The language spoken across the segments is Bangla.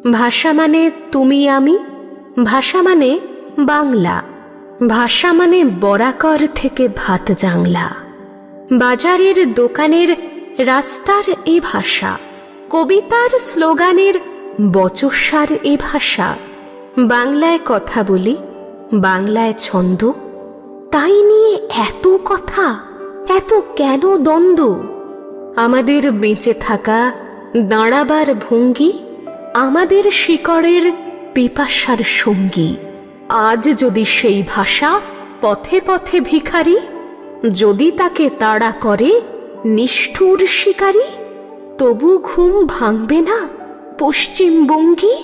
ভাষা মানে তুমি আমি, ভাষা মানে বাংলা, ভাষা মানে বরাকর থেকে ভাত জাংলা। বাজারের দোকানের রাস্তার এ ভাষা, কবিতার স্লোগানের বচসার এ ভাষা। বাংলায় কথা বলি, বাংলায় ছন্দ, তাই নিয়ে এত কথা, এত কেন দ্বন্দ্ব? আমাদের বেঁচে থাকা, দাঁড়াবার ভঙ্গি, আমাদের শিকড়ের পিপাসার সঙ্গী। আজ যদি সেই ভাষা পথে পথে ভিখারি, যদি তাকে তাড়া করে নিষ্ঠুর শিকারী, তবু ঘুম ভাঙবে না পশ্চিমবঙ্গী?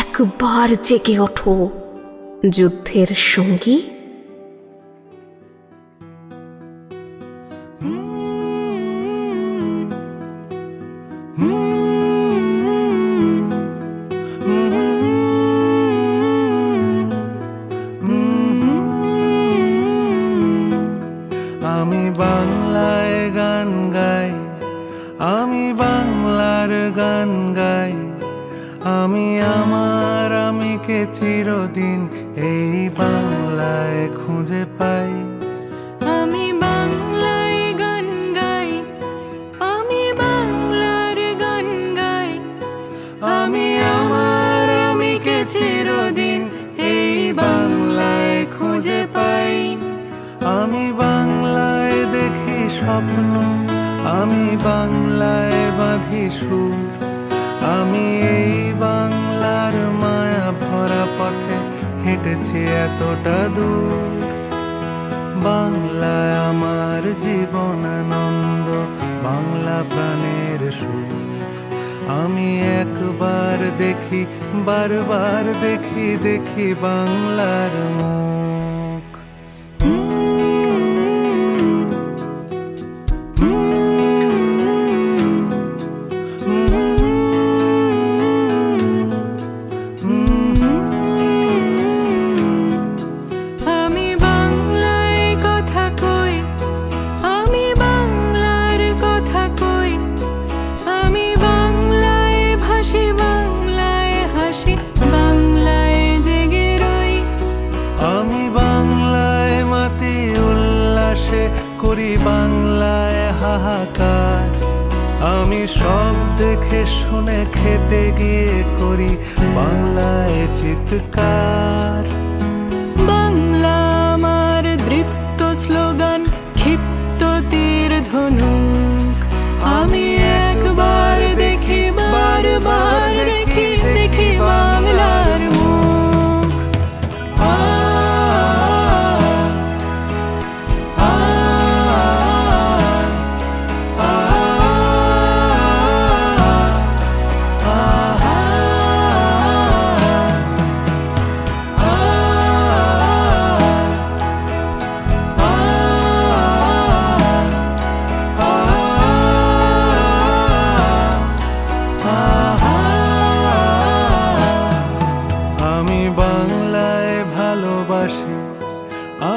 একবার জেগে ওঠো যুদ্ধের সঙ্গী। আমি বাংলায় গান গাই, আমি বাংলার গান গাই, আমি আমার আমিকে চিরদিন এই বাংলায় খুঁজে পাই। আমি বাংলায় গান গাই, আমি বাংলার গান গাই, আমি আমার আমিকে চিরদিন এই বাংলায় খুঁজে পাই। আমি বাংলায় দেখি স্বপ্ন, আমি বাংলায় বাঁধি সুর, আমি এই বাংলার মায়া ভরা পথে হেঁটেছি এতটা দূর। বাংলায় আমার জীবন আনন্দ, বাংলা প্রাণের সুখ। আমি একবার দেখি, বারবার দেখি, দেখি বাংলার মুখ। করি বাংলায় হাহাকার, আমি সব দেখে শুনে খেপে গিয়ে করি বাংলায় চিৎকার। বাংলা আমার দৃপ্ত স্লোগান, ক্ষিপ্ত তীর ধনুক। আমি একবার দেখি, বারবার দেখি, দেখি বাংলার মুখ।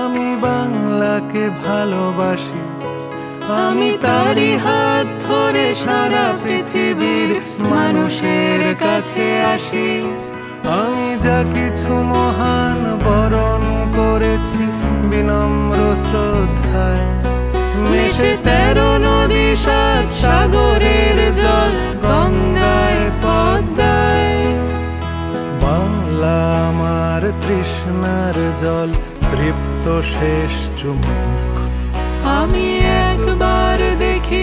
আমি বাংলাকে ভালোবাসি, আমি তারই হাত ধরে সারা পৃথিবীর মানুষের কাছে আসি। আমি যা কিছু মহান বরণ করেছি বিনম্র শ্রদ্ধায়, মেশে 13 নদী 7 সাগরের জল, গঙ্গায় পদ্মায়। বাংলা আমার তৃষ্ণার জল, তৃপ্ত শেষ চুমুক। আমি একবার দেখি,